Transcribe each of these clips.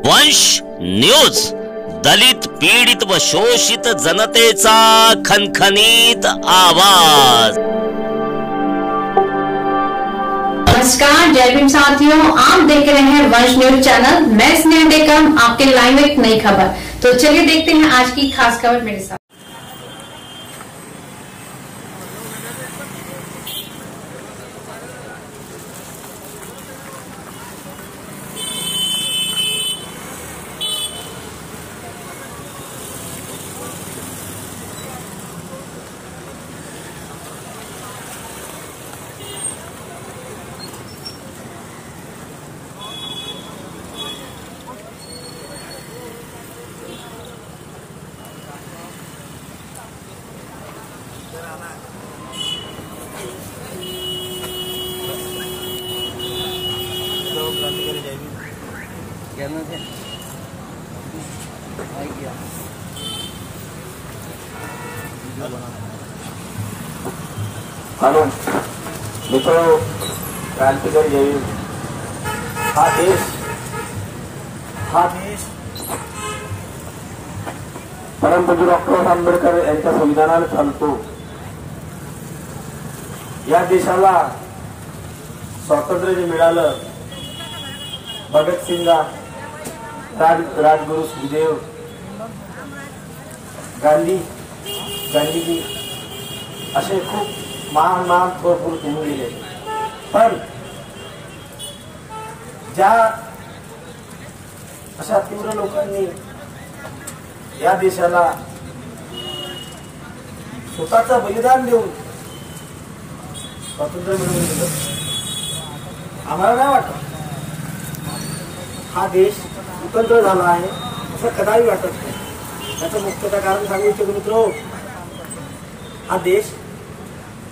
वंश न्यूज, दलित पीडित व शोषित जनतेचा खनखनीत आवाज। नमस्कार, जय भीम साथियों, आप देख रहे हैं वंश न्यूज चैनल। मैं स्नेहा टेकम, आपके लाइव एक नई खबर। तो चलिए देखते हैं आज की खास खबर मेरे साथ। हेलो मित्रों, क्रांतिकारी जय भीम। हा देश परमपूज्य डॉक्टर आंबेडकर यांच्या संविधानाने चालतो। या देशाला स्वातंत्र्य जे मिळालं, भगतसिंग, राजगुरु सुखदेव, गांधीजी असे खूप महान पुरुष होऊन गेले। पण ज्या अशा तीव्र लोकांनी या देशाला स्वतःचं बलिदान देऊन स्वातंत्र्य मिळवून दिलं, आम्हाला नाही वाटत हा देश स्वतंत्र झाला आहे असं कदाही वाटत नाही। त्याचं मुख्य कारण सांगू इच्छितो मित्रो, हा देश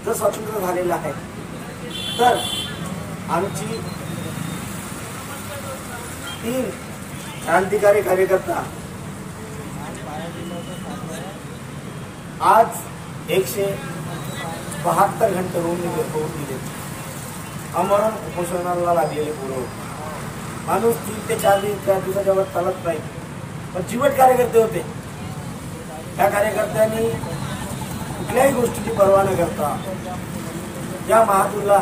जर स्वतंत्र झालेला आहे तर आमची 3 क्रांतिकारी कार्यकर्ता आज 172 घंटे होऊन गेले अमरण उपोषणाला लागलेले पूर्व माणूस 3 ते 4 दिवसाच्या वर चालत नाही, पण जीवट कार्यकर्ते होते। त्या कार्यकर्त्यांनी कुठल्याही गोष्टीची पर्वा न करता या महादूरला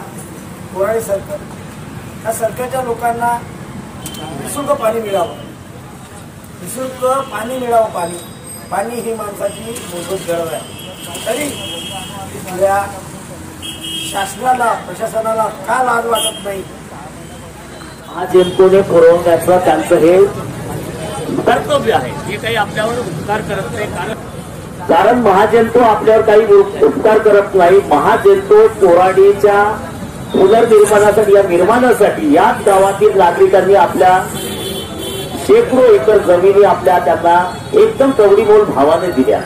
कोराडी सरकार, त्या सरकारच्या लोकांना निःशुल्क पाणी मिळावं, निःशुल्क पाणी मिळावं। पाणी ही माणसाची मूलभूत गरज आहे। तरी आपल्या शासनाला, प्रशासनाला का लाज वाटत नाही? हा जनतेने पुरवण्याचं त्यांचं हे कर्तव्य आहे। हे काही आपल्यावर उपकार करत नाही, कारण महाजनतो आपल्यावर काही उपकार करत नाही। महाजनतो कोराडीच्या पुनर्निर्माणासाठी, या निर्माणासाठी याच गावातील नागरिकांनी आपल्या शेकडो एकर जमिनी त्यांना एकदम तवडीमोल भावाने दिल्या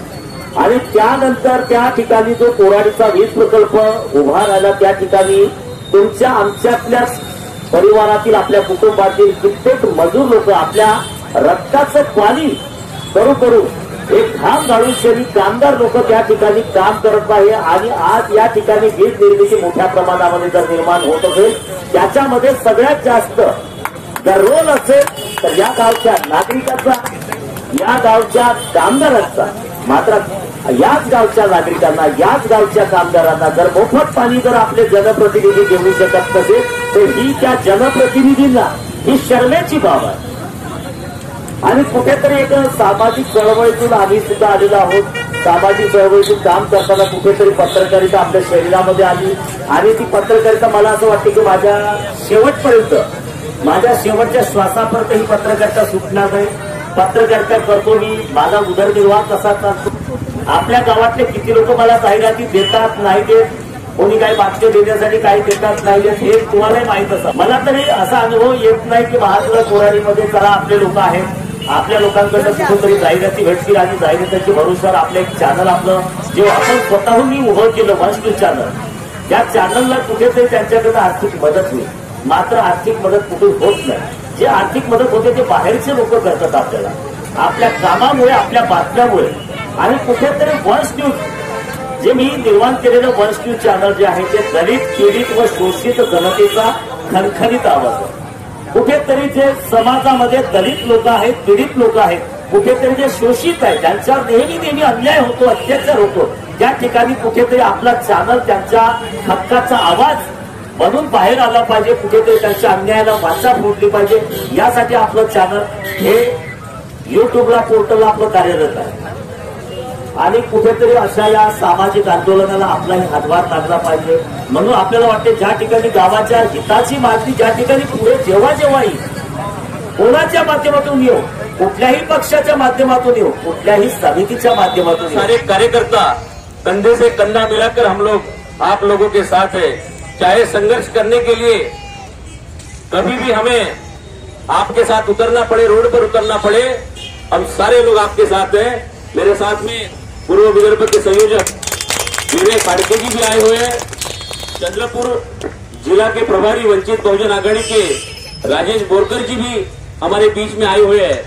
आणि त्यानंतर त्या ठिकाणी जो कोराडीचा वीज प्रकल्प उभा राहिला, त्या ठिकाणी तुमच्या आमच्यातल्या परिवारातील, आपल्या कुटुंबातील कित्येक मजूर लोक आपल्या रक्ताचं पाणी करू एक घाम गाळून शरी कामगार लोक त्या ठिकाणी काम करत आहे। आणि आज या ठिकाणी वीज निर्मिती मोठ्या प्रमाणामध्ये जर निर्माण होत असेल, त्याच्यामध्ये सगळ्यात जास्त जर रोल असेल तर या गावच्या नागरिकांचा, या गावच्या कामगारांचा। मात्र याच गावच्या नागरिकांना, याच गावच्या कामगारांना जर मोफत पाणी जर आपले जनप्रतिनिधी देऊ शकत नसेल तर ही त्या जनप्रतिनिधींना ही शर्मेची बाब आहे। आणि कुठेतरी एक सामाजिक चळवळीतून आम्ही सुद्धा आलेलो आहोत। सामाजिक चळवळीतून काम करताना कुठेतरी पत्रकारिता आपल्या शरीरामध्ये आली आणि ती पत्रकारिता मला असं वाटतं की माझ्या शेवटपर्यंत, माझ्या शेवटच्या श्वासापर्यंत ही पत्रकारिता सुटणार नाही। पत्रकारिता करतो मी, माझा उदरनिर्वाह कसा करतो। आपल्या गावातले किती लोक मला जाहिराती देतात, नाही देत, कोणी काही बातम्या देण्यासाठी काही देतात, नाही देत, हे तुम्हालाही माहित असं। मला तरी असा अनुभव येत नाही की महात्मा कोराडीमध्ये चला आपले लोक आहेत, आपल्या लोकांकडे कुठेतरी जाहिराती भेटतील आणि जाहिरातीच्या भरोश्यावर आपलं एक चॅनल, आपलं जे आपण स्वतःहून उभं केलं वंश न्यूज चॅनल, त्या चॅनलला कुठेतरी त्यांच्याकडे आर्थिक मदत होईल। मात्र आर्थिक मदत कुठे होत नाही। जे आर्थिक मदत होते ते बाहेरचे लोक करतात आपल्याला, आपल्या कामामुळे, आपल्या बातम्यामुळे। आणि कुठेतरी वंश न्यूज जे मी निर्माण केलेलं वंश न्यूज चॅनल जे आहे ते दलित, पीडित व शोषित जनतेचा खणखणीत आवाज आहे। कुठेतरी जे समाजामध्ये दलित लोक आहेत, पीडित लोक आहेत, कुठेतरी जे शोषित आहे, त्यांच्यावर नेहमी अन्याय होतो, अत्याचार होतो, त्या ठिकाणी कुठेतरी आपला चॅनल त्यांच्या हक्काचा आवाज म्हणून बाहेर आला पाहिजे, कुठेतरी त्यांच्या अन्यायाला वाचा फोडली पाहिजे, यासाठी आपलं चॅनल हे युट्यूबला पोर्टलला आपलं कार्यरत आहे. आणि कुठेतरी अशा या सामाजिक आंदोलनाला आपलाही हातभार लागला पाहिजे. म्हणून आपल्याला वाटते ज्या ठिकाणी गावाच्या हिताची मागणी ज्या ठिकाणी पुढे जेव्हा येईल, कोणाच्या माध्यमातून येऊ, कुठल्याही पक्षाच्या माध्यमातून येऊ, कुठल्याही समितीच्या माध्यमातून येऊ, सारे कार्यकर्ता कंधे से कंधा मिलाकर हम लोग आप लोगों के साथ है. चाहे संघर्ष करने के लिए कभी भी हमें आपके साथ उतरना पड़े, रोड पर उतरना पड़े, हम सारे लोग आपके साथ हैं. मेरे साथ में पूर्व विदर्भ के संयोजक विवेक खाड़के जी भी आए हुए हैं. चंद्रपुर जिला के प्रभारी वंचित बहुजन आघाड़ी के राजेश बोरकर जी भी हमारे बीच में आए हुए हैं.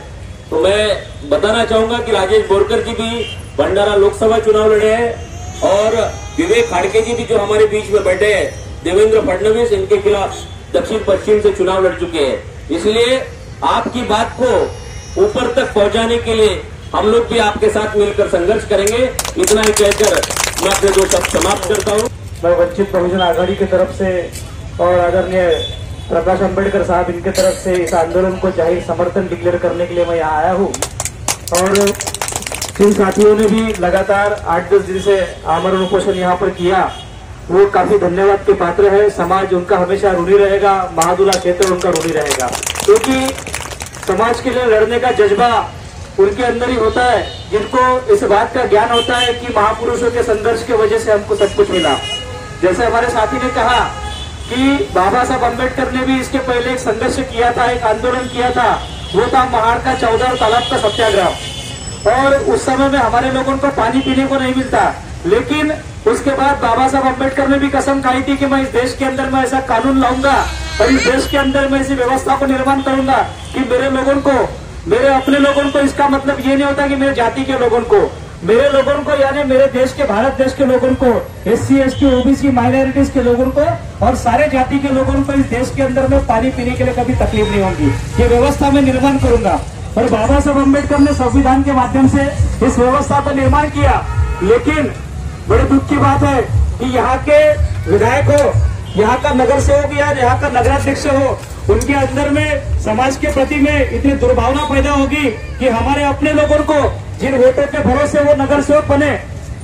तो मैं बताना चाहूंगा कि राजेश बोरकर जी भी भंडारा लोकसभा चुनाव लड़े हैं और विवेक खाड़के जी भी जो हमारे बीच में बैठे हैं, देवेंद्र फडणवीस, इनके खिलाफ दक्षिण पश्चिम से चुनाव लड़ चुके हैं. इसलिए आपकी बात को ऊपर तक पहुंचाने के लिए हम लोग भी आपके साथ मिलकर संघर्ष करेंगे. इतना ही कहकर मैं अपने दो शब्द समाप्त करता हूँ. मैं वंचित बहुजन आघाड़ी की तरफ से और आदरणीय प्रकाश अंबेडकर साहब इनके तरफ से इस आंदोलन को जाहिर समर्थन डिक्लेयर करने के लिए मैं यहाँ आया हूँ. और जिन साथियों ने भी लगातार 8-10 दिन से आमरण उपोषण यहाँ पर किया, वो काफी धन्यवाद के पात्र है. समाज उनका हमेशा ऋणी रहेगा, महादुला क्षेत्र उनका ऋणी रहेगा, क्योंकि समाज के लिए लड़ने का जज्बा उनके अंदर ही होता है, जिनको इस बात का ज्ञान होता है कि महापुरुषों के संघर्ष की वजह से हमको सब कुछ मिला. जैसे हमारे साथी ने कहा कि बाबा साहब अम्बेडकर ने भी इसके पहले एक संघर्ष किया था, एक आंदोलन किया था, वो था महाड़ का 14 तालाब का सत्याग्रह. और उस समय में हमारे लोगों को पानी पीने को नहीं मिलता, लेकिन उसके बाद बाबा साहब अम्बेडकर ने भी कसम खाई थी कि मैं इस देश के अंदर में ऐसा कानून लाऊंगा और इस देश के अंदर में ऐसी व्यवस्था को निर्माण करूंगा कि मेरे लोगों को, मेरे अपने लोगों को, इसका मतलब ये नहीं होता कि मेरे जाति के लोगों को, मेरे लोगों को यानी मेरे देश के, भारत देश के लोगों को, SC ST OBC माइनॉरिटीज के लोगों को और सारे जाति के लोगों को इस देश के अंदर में पानी पीने के लिए कभी तकलीफ नहीं होगी. ये व्यवस्था में निर्माण करूंगा. और बाबा साहब अम्बेडकर ने संविधान के माध्यम से इस व्यवस्था का निर्माण किया. लेकिन बड़े दुख की बात है कि यहाँ के विधायक हो, यहाँ का नगर सेवक या यहाँ का नगराध्यक्ष हो, उनके अंदर में समाज के प्रति में इतनी दुर्भावना पैदा होगी कि हमारे अपने लोगों को, जिन वोटों के भरोसे वो नगर सेवक बने,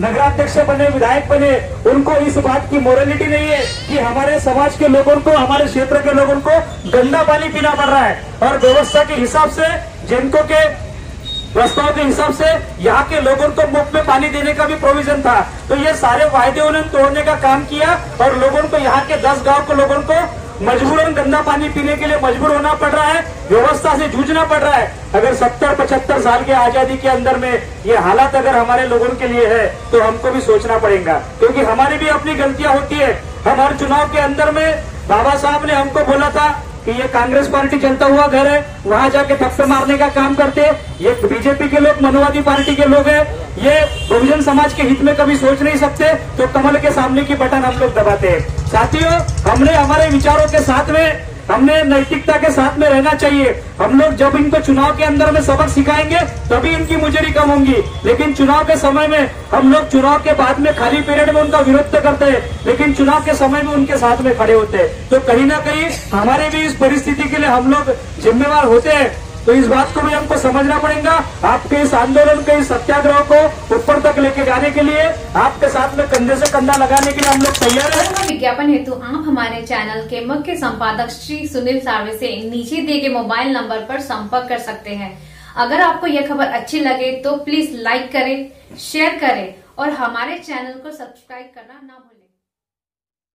नगराध्यक्ष बने, विधायक बने, उनको इस बात की मोरालिटी नहीं है कि हमारे समाज के लोगों को, हमारे क्षेत्र के लोगों को गंदा पानी पीना पड़ रहा है. और व्यवस्था के हिसाब से, जिनको के प्रस्ताव के हिसाब से यहाँ के लोगों को मुफ्त में पानी देने का भी प्रोविजन था. तो ये सारे वायदे उन्होंने तोड़ने का काम किया और लोगों को, यहाँ के 10 गांव के लोगों को मजबूरन गंदा पानी पीने के लिए मजबूर होना पड़ रहा है, व्यवस्था से जूझना पड़ रहा है. अगर 70-75 साल के आजादी के अंदर में ये हालात अगर हमारे लोगों के लिए है तो हमको भी सोचना पड़ेगा, क्योंकि हमारी भी अपनी गलतियां होती है. हम हर चुनाव के अंदर में बाबा साहब ने हमको बोला था कि ये कांग्रेस पार्टी चलता हुआ घर है, वहां जाके थप्पे मारने का काम करते. ये बीजेपी के लोग मनुवादी पार्टी के लोग हैं, ये बहुजन समाज के हित में कभी सोच नहीं सकते, तो कमल के सामने की बटन हम लोग दबाते हैं. साथियों, हमने हमारे विचारों के साथ में, हमने नैतिकता के साथ में रहना चाहिए. हम लोग जब इनको चुनाव के अंदर में सबक सिखाएंगे तभी इनकी मुजरी कम होंगी. लेकिन चुनाव के समय में हम लोग चुनाव के बाद में खाली पीरियड में उनका विरोध करते हैं, लेकिन चुनाव के समय में उनके साथ में खड़े होते हैं. तो कहीं ना कहीं हमारे भी इस परिस्थिति के लिए हम लोग जिम्मेवार होते हैं. तो इस बात को भी हमको समझना पड़ेगा. आपके इस आंदोलन के, इस सत्याग्रह को ऊपर तक लेके जाने के लिए, आपके साथ में कंधे से कंधा लगाने के लिए हम लोग तैयार हैं. विज्ञापन हेतु आप हमारे चैनल के मुख्य संपादक श्री सुनील सार्वे से नीचे दिए गए मोबाइल नंबर पर संपर्क कर सकते हैं. अगर आपको यह खबर अच्छी लगे तो प्लीज लाइक करें, शेयर करें और हमारे चैनल को सब्सक्राइब करना ना भूलें.